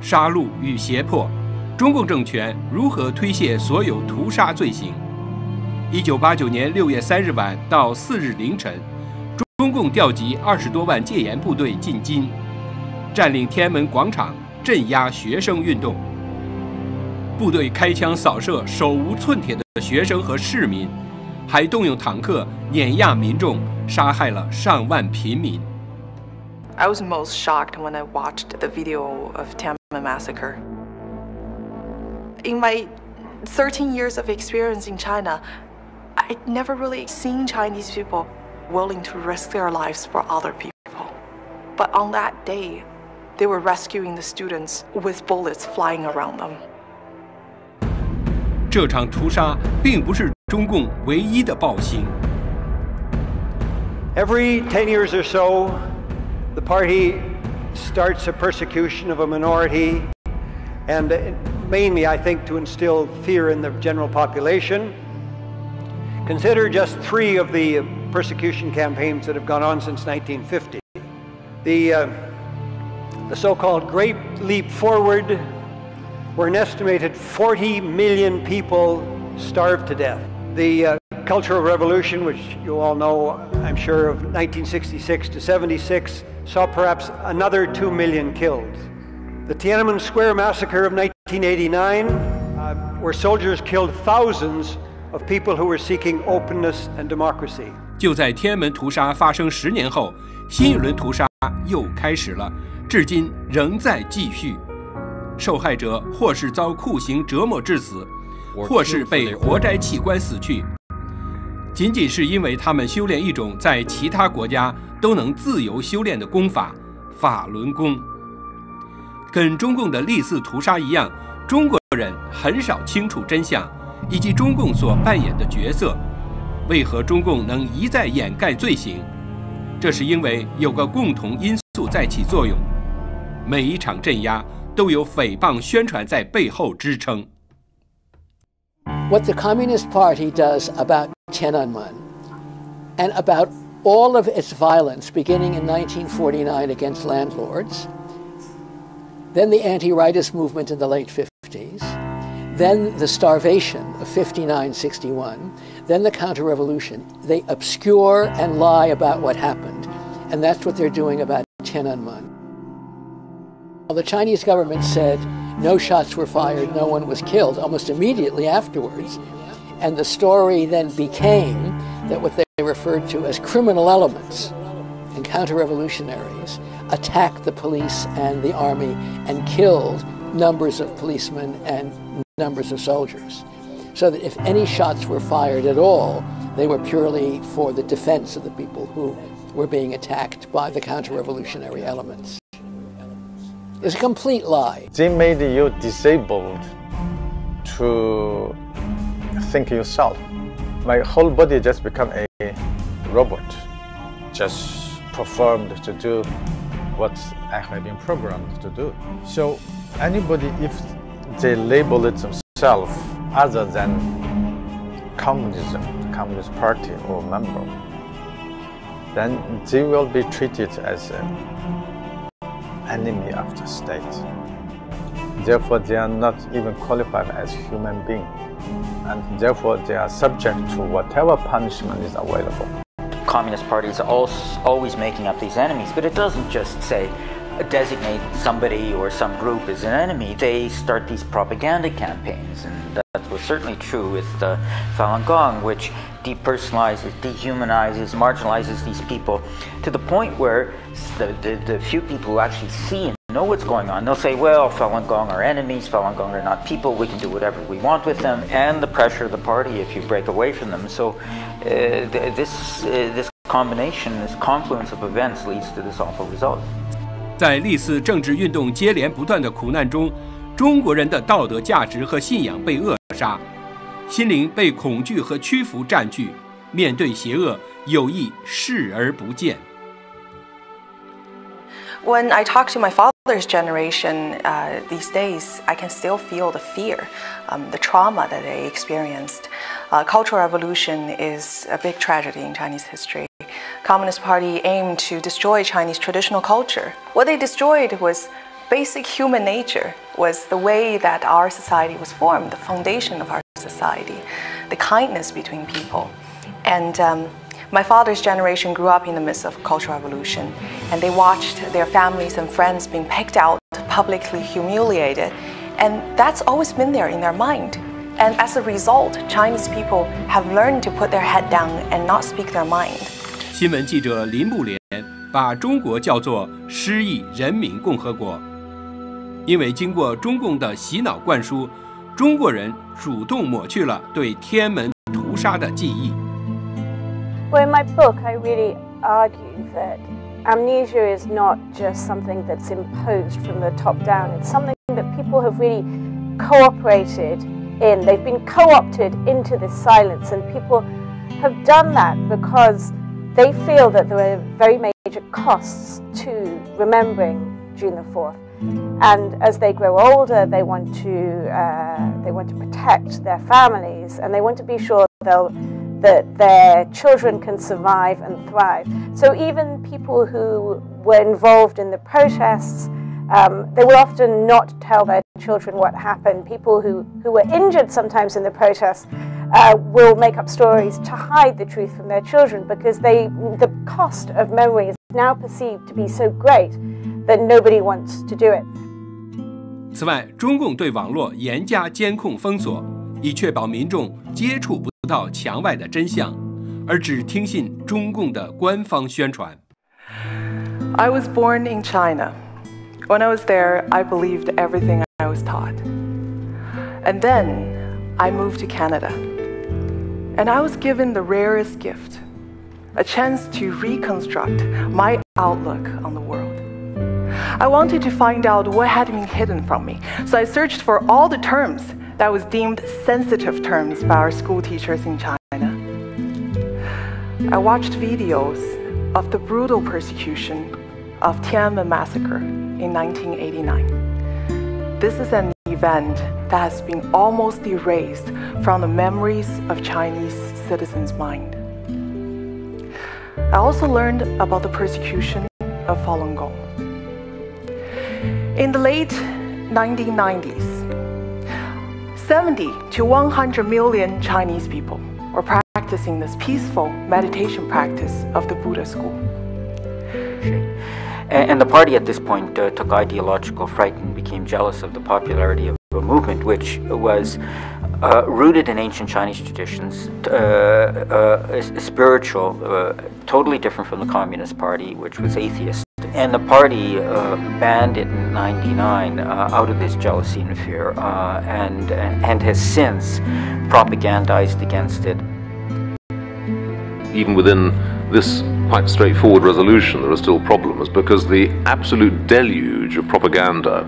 杀戮与胁迫，中共政权如何推卸所有屠杀罪行。1989年6月3日晚到4日凌晨，中共调集20多万戒严部队进京，占领天安门广场，镇压学生运动。部队开枪扫射手无寸铁的学生和市民，还动用坦克碾压民众，杀害了上万平民。I was most shocked when I watched the video of Tiananmen massacre. In my 13 years of experience in China, I'd never really seen Chinese people willing to risk their lives for other people. But on that day, they were rescuing the students with bullets flying around them. 这场屠杀并不是中共唯一的暴行。Every 10 years or so, the party starts a persecution of a minority, and mainly, I think, to instill fear in the general population. Consider just 3 of the persecution campaigns that have gone on since 1950. The so-called Great Leap Forward, where an estimated 40 million people starved to death. The Cultural Revolution, which you all know, I'm sure, of 1966 to 76, saw perhaps another 2 million killed. The Tiananmen Square massacre of 1989, where soldiers killed thousands of people who were seeking openness and democracy. 就在天安门屠杀发生10年后，新一轮屠杀又开始了，至今仍在继续。受害者或是遭酷刑折磨致死，或是被活摘器官死去，仅仅是因为他们修炼一种在其他国家都能自由修炼的功法——法轮功。跟中共的历次屠杀一样，中国人很少清楚真相，以及中共所扮演的角色。为何中共能一再掩盖罪行？这是因为有个共同因素在起作用：每一场镇压都有诽谤宣传在背后支撑。What the Communist Party does about Tiananmen and about all of its violence beginning in 1949 against landlords, then the anti-rightist movement in the late 50s, then the starvation of 59-61, then the counter-revolution. They obscure and lie about what happened, and that's what they're doing about Tiananmen. Well, the Chinese government said no shots were fired, no one was killed almost immediately afterwards, and the story then became that what they referred to as criminal elements and counter-revolutionaries attacked the police and the army and killed numbers of policemen and numbers of soldiers. So that if any shots were fired at all, they were purely for the defense of the people who were being attacked by the counter-revolutionary elements. It's a complete lie. They made you disabled to think yourself. My whole body just become a robot, just performed to do what I have been programmed to do. So anybody, if they label it themselves other than communism, Communist Party or member, then they will be treated as an enemy of the state. Therefore, they are not even qualified as human beings, and therefore they are subject to whatever punishment is available. Communist Party is always making up these enemies, but it doesn't just say designate somebody or some group as an enemy. They start these propaganda campaigns, and that was certainly true with Falun Gong, which depersonalizes, dehumanizes, marginalizes these people to the point where the few people who actually see and know what's going on, they'll say, well, Falun Gong are enemies, Falun Gong are not people, we can do whatever we want with them, and the pressure of the party if you break away from them. So this combination, this confluence of events leads to this awful result. 在历次政治运动接连不断的苦难中，中国人的道德价值和信仰被扼杀，心灵被恐惧和屈服占据，面对邪恶，有意视而不见。When I talk to my father's generation these days, I can still feel the fear, the trauma that they experienced. Cultural Revolution is a big tragedy in Chinese history. Communist Party aimed to destroy Chinese traditional culture. What they destroyed was basic human nature was the way that our society was formed, the foundation of our society, the kindness between people. And my father's generation grew up in the midst of Cultural Revolution, and they watched their families and friends being picked out, publicly humiliated, and that's always been there in their mind. And as a result, Chinese people have learned to put their head down and not speak their mind. 新闻记者林木莲把中国叫做失忆人民共和国，因为经过中共的洗脑灌输，中国人主动抹去了对天安门屠杀的记忆。Well, in my book, I really argue that amnesia is not just something that's imposed from the top down. It's something that people have really cooperated in. They've been co-opted into this silence, and people have done that because they feel that there are very major costs to remembering June the 4th. And as they grow older, they want to protect their families, and they want to be sure that their children can survive and thrive. So even people who were involved in the protests, they will often not tell their children what happened. People who were injured sometimes in the protests will make up stories to hide the truth from their children because the cost of memory is now perceived to be so great that nobody wants to do it. 此外，中共对网络严加监控封锁，以确保民众接触不到墙外的真相，而只听信中共的官方宣传。I was born in China. When I was there, I believed everything I was taught. And then I moved to Canada. And I was given the rarest gift, a chance to reconstruct my outlook on the world. I wanted to find out what had been hidden from me, so I searched for all the terms that was deemed sensitive terms by our school teachers in China. I watched videos of the brutal persecution of Tiananmen massacre in 1989. This is an event that has been almost erased from the memories of Chinese citizens' mind. I also learned about the persecution of Falun Gong. In the late 1990s, 70 to 100 million Chinese people were practicing this peaceful meditation practice of the Buddha school. And the party at this point took ideological fright and became jealous of the popularity of a movement which was rooted in ancient Chinese traditions, spiritual, totally different from the Communist Party, which was atheist. And the party banned it in '99 out of this jealousy and fear, and has since propagandized against it. Even within this quite straightforward resolution, there are still problems because the absolute deluge of propaganda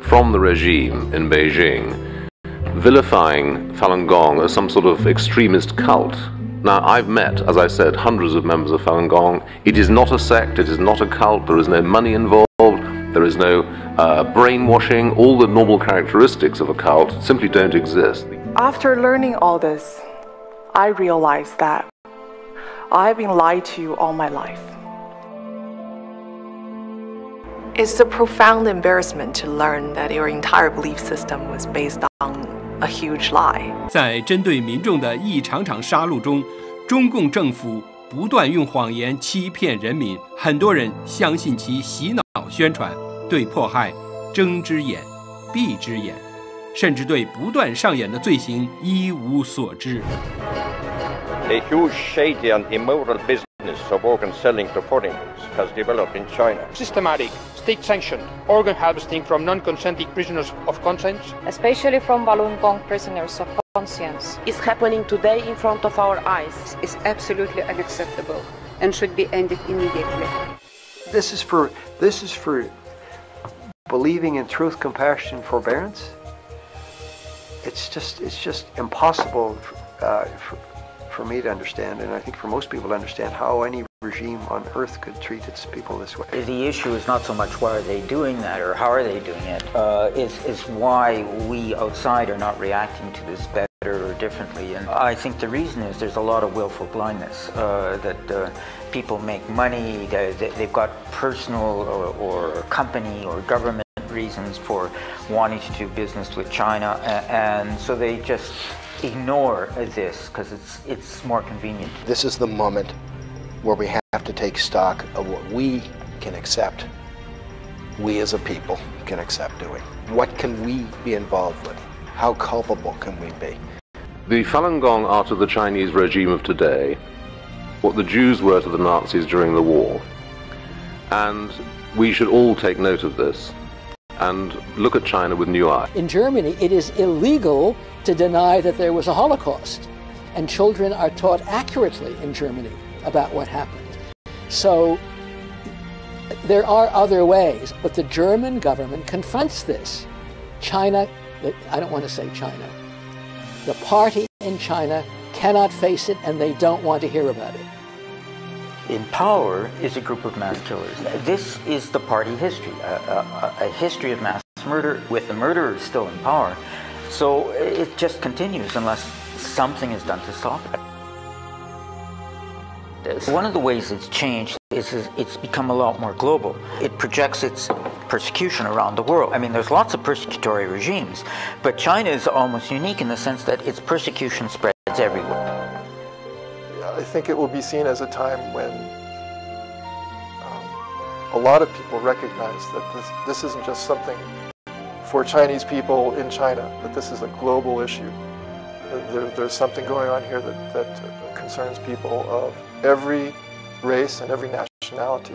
from the regime in Beijing vilifying Falun Gong as some sort of extremist cult. Now, I've met, as I said, hundreds of members of Falun Gong. It is not a sect, it is not a cult, there is no money involved, there is no brainwashing. All the normal characteristics of a cult simply don't exist. After learning all this, I realized that I've been lied to all my life. It's a profound embarrassment to learn that your entire belief system was based on a huge lie. 在针对民众的一场场杀戮中，中共政府不断用谎言欺骗人民，很多人相信其洗脑宣传，对迫害睁只眼闭只眼，甚至对不断上演的罪行一无所知。A huge, shady and immoral business of organ selling to foreigners has developed in China. Systematic, state-sanctioned organ harvesting from non-consenting prisoners of conscience, especially from Falun Gong prisoners of conscience, is happening today in front of our eyes. Is absolutely unacceptable and should be ended immediately. This is for believing in truth, compassion, and forbearance. It's just impossible for me to understand, and I think for most people to understand how any regime on earth could treat its people this way. The issue is not so much why are they doing that or how are they doing it, is why we outside are not reacting to this better or differently. And I think the reason is there's a lot of willful blindness, that people make money, they've got personal or company or government reasons for wanting to do business with China, and so they just ignore this because it's more convenient. This is the moment where we have to take stock of what we can accept, we as a people can accept doing. What can we be involved with? How culpable can we be? The Falun Gong are to the Chinese regime of today what the Jews were to the Nazis during the war. And we should all take note of this and look at China with new eyes. In Germany, it is illegal to deny that there was a Holocaust, and children are taught accurately in Germany about what happened. So there are other ways, but the German government confronts this. China, I don't want to say China, the party in China cannot face it, and they don't want to hear about it. In power is a group of mass killers. This is the party history, a history of mass murder with the murderers still in power. So it just continues unless something is done to stop it. One of the ways it's changed is it's become a lot more global. It projects its persecution around the world. I mean, there's lots of persecutory regimes, but China is almost unique in the sense that its persecution spreads everywhere. I think it will be seen as a time when a lot of people recognize that this isn't just something for Chinese people in China, that this is a global issue. There's something going on here that concerns people of every race and every nationality.